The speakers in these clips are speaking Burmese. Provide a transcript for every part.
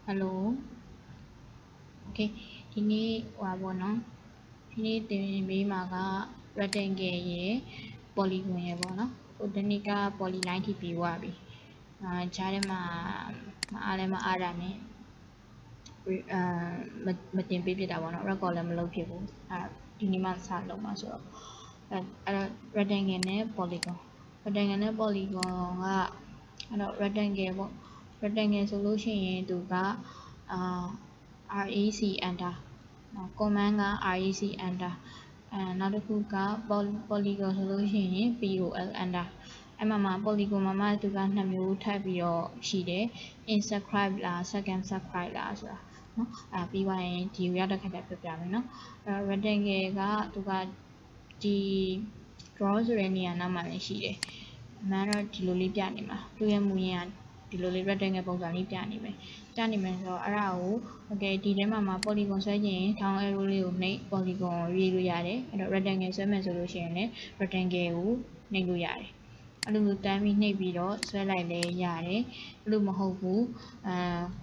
Hello ok ဒီနေ့ဟွာပေါ့နော်ဒီနေ့သင်ပေးမှာက rectangle ရယ် polygon ရယ်ပေါ့နော်ဟိုတနေ့က polyline ထိပြီးသွားပြီကြားထဲမှာမအားလဲမအားတာနဲ့မတင်ပေးဖြစ်တာပေါ့နော် record လည်းမလုပ်ဖြစ်ဘူးဒီနေ့မှစလုပ်မှာဆိုတော့အဲ့တော့ rectangle နဲ့ polygon ကအဲ့တော့ rectangle ပေါ့ rectangle ဆိုလို့ရှိရင်သူကrec enter command က rec enter နောက်တစ်ခုက polygon ဆိုလို့ရှိရင် pol enter အဲ့မှာ polygon မှာသူက2မျိုးထပ်ပြီးတော့ရှိတယ် inscribe လား second scribe လားဆိုတာနော်ပြီးသွားရင်ဒီကိုရောက်တဲ့ခါကျပြပြမယ်နော်rectangle ကသူကဒီ draw ဆိုတဲ့နေရာနောက်မှာလည်းရှိတယ်အမှန်တော့ဒီလိုလေးပြနေမှာသူ့ရဲ့မူရင်းကဒီလိုလေး rectangle ပုံစံလေးပြနေမယ်ဆိုတော့အဲ့ဒါကို okay ဒီထဲမှာ polygon ဆွဲခြင်း down arrow လေးကိုနှိပ် polygon ကိုရွေးလို့ရတယ်အဲ့တော့ rectangle ဆွဲမယ်ဆိုလို့ရှိရင်လည်း rectangle ကိုနှိပ်လို့ရတယ်အဲ့လိုမျိုးတန်းပြီးနှိပ်ပြီးတော့ဆွဲလိုက်လဲရတယ်အဲ့လိုမဟုတ်ဘူး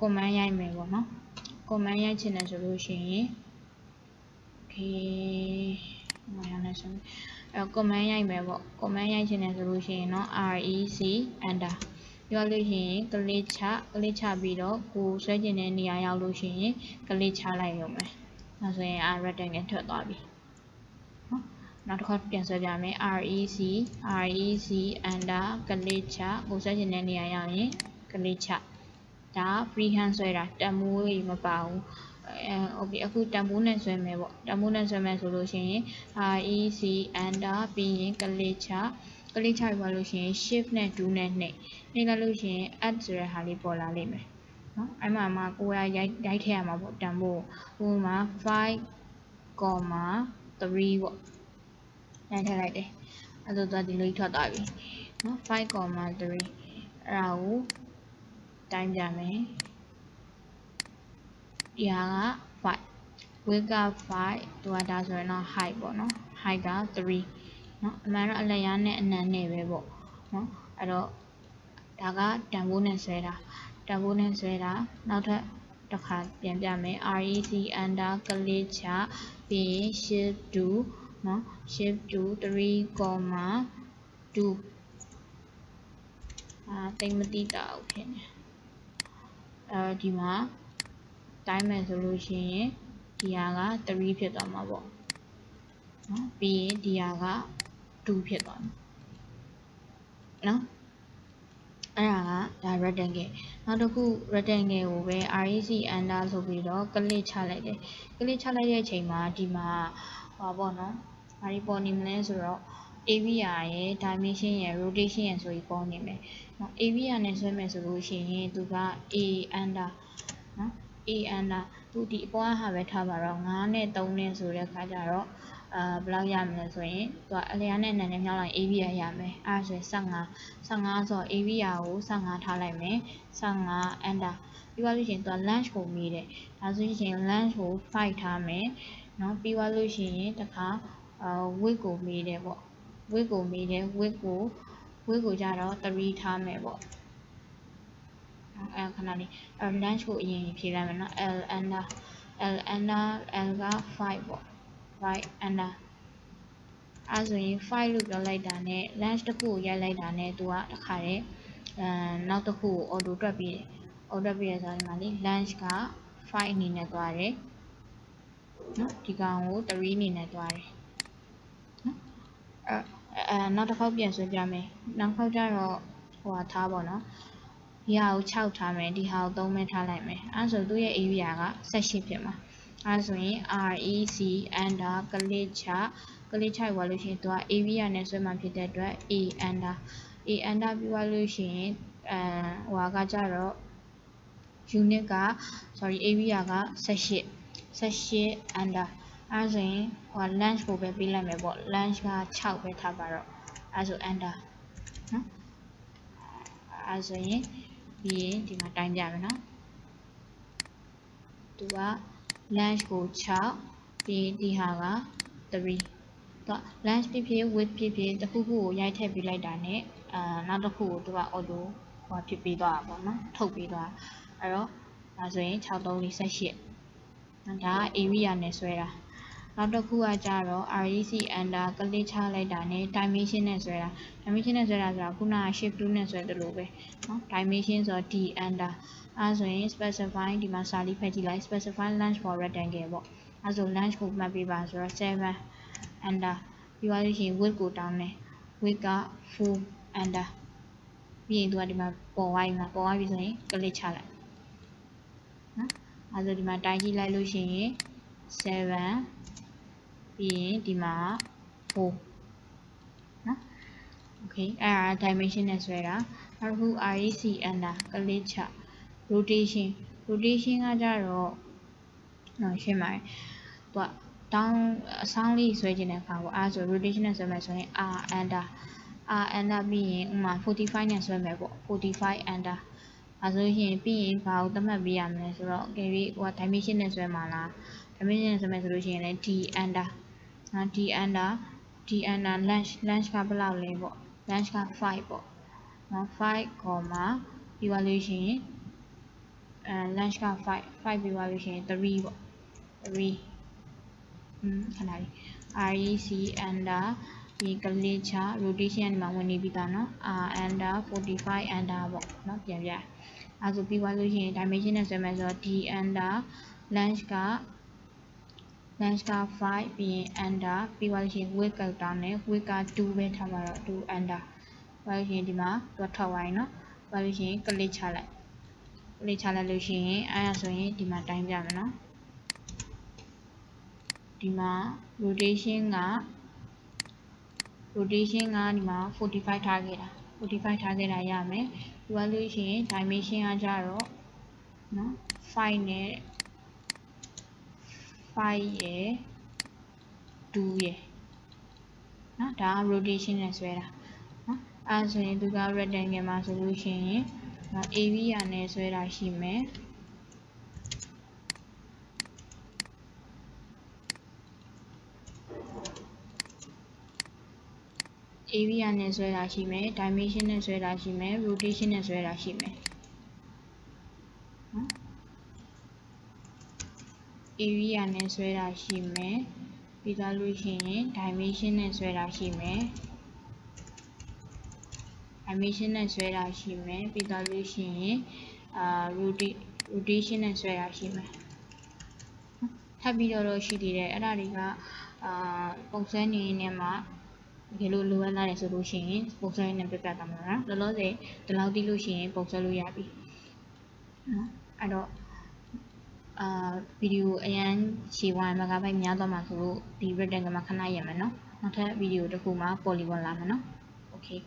command ရိုက်မယ်ပေါ့နော် command ရိုက်ချင်တယ်ဆိုလို့ရှိရင် okay command ရိုက်မယ်ပေါ့ command ရိုက်ချင်တယ်ဆိုလို့ရှိရင်เนาะ rec enter ပြောလို့ရှိရင်ကလစ်ချပြီးတော့ကိုဆွဲကျင်တဲ့နေရာရောက်လို့ရှိရင်ကလစ်ချလိုက်ရုံပဲဒါဆိုရင်rectangle ထွက်သွားပြီနော်နောက်တစ်ခါပြန်ဆွဲပြမယ် rec enter ကလစ်ချကိုဆွဲကျင်တဲ့နေရာရောက်ရင်ကလစ်ချဒါ freehand ဆွဲတာတန်မိုးကြီးမပါဘူးokay အခုတန်ဖိုးနဲ့ဆွဲမယ်ပေါ့တန်ဖိုးနဲ့ဆွဲမယ်ဆိုလို့ရှိရင် rec enter ပြီးရင်ကလစ်ချပြီးပါလို့ရှိရင် shift နဲ့2နဲ့နှိပ်လိုက်လို့ရှိရင် add ဆိုတဲ့ဟာလေးပေါ်လာလိမ့်မယ်နော်အဲ့မှာကိုယ်ကရိုက်ထည့်ရမှာပေါ့တန်ဖိုးဟိုမှာ5,3ပေါ့ရိုက်ထည့်လိုက်တယ်အဲ့ဒါတော့ဒီလိုထွက်သွားပြီနော်5,3အဲ့ဒါကိုတိုင်းပြမယ်ဒီဟာက5 width က5သူကဒါဆိုရင်တော့ height ပေါ့နော် height က3နော်အမှန်တော့အလျားနဲ့အနံနဲ့ပဲပေါ့နော်အဲ့တော့ဒါကတန်ဖိုးနဲ့ဆွဲတာနောက်ထပ်တစ်ခါပြန်ပြမယ် rec enter ကလစ်ချပြီးရင် shift 2နော် shift 2 3,2တိတ်မတိတာဘူးဖြစ်နေဒီမှာတိုင်းမယ်ဆိုလို့ရှိရင်ဒီဟာက3ဖြစ်သွားမှာပေါ့နော်ပြီးရင်ဒီဟာက2ဖြစ်သွားမှာနော်အဲ့ဒါ rectangle နောက်တစ်ခု rectangle ကိုပဲ rec enter ဆိုပြီးတော့ကလစ်ချလိုက်တယ်ကလစ်ချလိုက်တဲ့အချိန်မှာဒီမှာဟောပေါ့နော်ဘာတွေပေါ်နေမလဲဆိုတော့ area ရယ် dimension ရယ် rotation ရယ်ဆိုပြီးပေါ်နေမယ်နော် area နဲ့ဆွဲမယ်ဆိုလို့ရှိရင်သူက a enter နော် a enter သူဒီအပေါ်ဟာပဲထားပါတော့9နဲ့3နဲ့ဆိုတဲ့ခါကျတော့ဘယ်လောက်ရမလဲဆိုရင်သူကအလျားနဲ့နံနဲ့မြောက်လိုက် area ရမယ်အဲ့ဒါဆိုရင်15ဆိုတော့ area ကို15ထားလိုက်မယ်15 enter ပြီးသွားလို့ရှိရင်သူက length ကိုမေးတယ်ဒါဆိုရင် length ကို5ထားမယ်เนาะပြီးသွားလို့ရှိရင်တခါwidth ကိုမေးတယ်ပေါ့ width ကိုကြတော့3ထားမယ်ပေါ့ခဏလေးlength ကိုအရင်ဖြေလိုက်မယ်เนาะ l enter l က5ပေါ့5 enter အဲ့ဆိုရင်5လို့ပြောလိုက်တာနဲ့ length တစ်ခုကိုရိုက်လိုက်တာနဲ့သူကတခါတည်းနောက်တစ်ခုကို auto တွက်ပြီးတယ်ဆိုရင်ဒီမှာလေ length က5အနေနဲ့သွားတယ်နော်ဒီကောင်ကို3အနေနဲ့သွားတယ်နော်နောက်တစ်ခေါက်ပြန်ဆွဲပြမယ်နောက်ခေါက်ကျတော့ဟိုဟာထားပါတော့ဒီဟာကို6ထားမယ်ဒီဟာကို3ပဲထားလိုက်မယ်အဲ့ဆိုသူ့ရဲ့ area က18ဖြစ်မှာအဲ့ဆိုရင် rec enter ကလစ်ချရွာလို့ရှိရင်သူက area နဲ့ဆွဲမှာဖြစ်တဲ့အတွက် a enter ပြီးသွားလို့ရှိရင်ဟိုကကြတော့ unit က area က18 enter အဲ့ဆိုရင်ဟို length ကိုပဲပေးလိုက်မယ်ပေါ့ length က6ပဲထားပါတော့အဲ့ဆို enter နော်အဲ့ဆိုရင်ပြီးရင်ဒီမှာတိုင်းပြမယ်နော်သူက length ကို6ပြီးဒီဟာက3တော့ length ဖြစ်ဖြစ် width ဖြစ်ဖြစ်တစ်ခုခုကိုရိုက်ထည့်ပေးလိုက်တာနဲ့နောက်တစ်ခုကိုသူက auto ဟိုဖြစ်ပေးသွားတာပေါ့နော်ထုတ်ပေးသွားအဲ့တော့ ဒါဆိုရင်6348ဒါက area နဲ့ဆွဲတာနောက်တစ်ခုကကြတော့ REC under ကလစ်ချလိုက်တာနဲ့ dimension နဲ့ဆွဲတာ dimension နဲ့ဆွဲတာဆိုတာခုနက shift 2နဲ့ဆွဲသလိုပဲเนาะ dimension ဆိုတော့ d under အဲဆိုရင် specify ဒီမှာစာလေးဖတ်ကြည့်လိုက် specify length for rectangle ပေါ့အဲဆို length ကိုမှတ်ပေးပါဆိုတော့7 under ပြီးသွားလို့ရှိရင် width ကိုတောင်းတယ် width က4 under ပြီးရင်သူကဒီမှာပေါ်သွားပြီဆိုရင်ကလစ်ချလိုက်နော်အဲဆိုဒီမှာတိုင်းကြည့်လိုက်လို့ရှိရင်7ပြီးရင်ဒီမှာ4နော် okay အဲ့ဒါ dimension နဲ့ဆွဲတာနောက်တစ်ခု REC under ကလစ်ချ rotation ကကြတော့ရှင်းပါတယ်သူကတောင်းအဆောင်လေးဆွဲခြင်းတဲ့အခါပေါ့အဲဆို rotation နဲ့ဆွဲမယ်ဆိုရင် R under ပြီးရင်ဥမာ45နဲ့ဆွဲမယ်ပေါ့45 under အဲဆိုရင်ပြီးရင်ဘာကိုသတ်မှတ်ပေးရမလဲဆိုတော့ carry ဟို dimension နဲ့ဆွဲမှာလား dimension နဲ့ဆွဲမယ်ဆိုလို့ရှိရင်လည်း d under နော် d under length ကဘယ်လောက်လဲပေါ့ length က5ပေါ့နော်5 comma ပြီးသွားလို့ရှိရင်length က5ပြီးသွားလို့ရှိရင်3ပေါ့3ခဏလေး REC under ဒီကလစ်ချ rotation ဒီမှာဝင်နေပြီးသားเนาะ R under 45 under ပေါ့เนาะပြန်ပြအဲဆိုပြီးသွားလို့ရှိရင် dimension နဲ့ဆွဲမယ်ဆိုတော့ D under length က5ပြီးရင် under ပြီးသွားလို့ရှိရင် width ကတောင်းတယ် width က2ပဲထားပါတော့2 under ပြီးလို့ရှိရင်ဒီမှာသူထွက်သွားရင်เนาะပြီးလို့ရှိရင်ကလစ်ချလိုက်လို့ရှိရင်အဲဒါဆိုရင်ဒီမှာတိုင်းပြမယ်เนาะဒီမှာ rotation ကဒီမှာ45ထားခဲ့တာရမယ်ပြီးသွားလို့ရှိရင် dimension ကကြတော့เนาะ5နဲ့5ရယ်2ရယ်เนาะဒါက rotation နဲ့ဆွဲတာเนาะအဲဆိုရင်သူက rectangle မှာဆိုလို့ရှိရင် area နဲ့ဆွဲတာရှိမယ်area နဲ့ဆွဲတာရှိမယ် dimension နဲ့ဆွဲတာရှိမယ် rotation နဲ့ဆွဲတာရှိမယ်နော် area နဲ့ဆွဲတာရှိမယ်ပြီးသားလို့ရှိရင် dimension နဲ့ဆွဲတာရှိမယ်ပြီးသားလို့ရှိရင်rotation နဲ့ဆွဲတာရှိမယ်ထပ်ပြီးတော့ရှိသေးတယ်အဲ့ဒါတွေကပုံစံနေနေမှာဒီလိုလိုအပ်လာတယ်ဆိုလို့ရှိရင်ပုံစံနဲ့ပြပြသွားမှာနော်လောလောဆယ်ဒီလောက်တိလို့ရှိရင်ပုံစံလို့ရပြီနော်အဲ့တော့ဗီဒီယိုအရန်ရှည်ဝိုင်းမကပိုက်များသွားမှာဆိုလို့ဒီ rectangle မှာခဏရမယ်နော်နောက်ထပ်ဗီဒီယိုတစ်ခုမှာ polygon လာမယ်နော် okay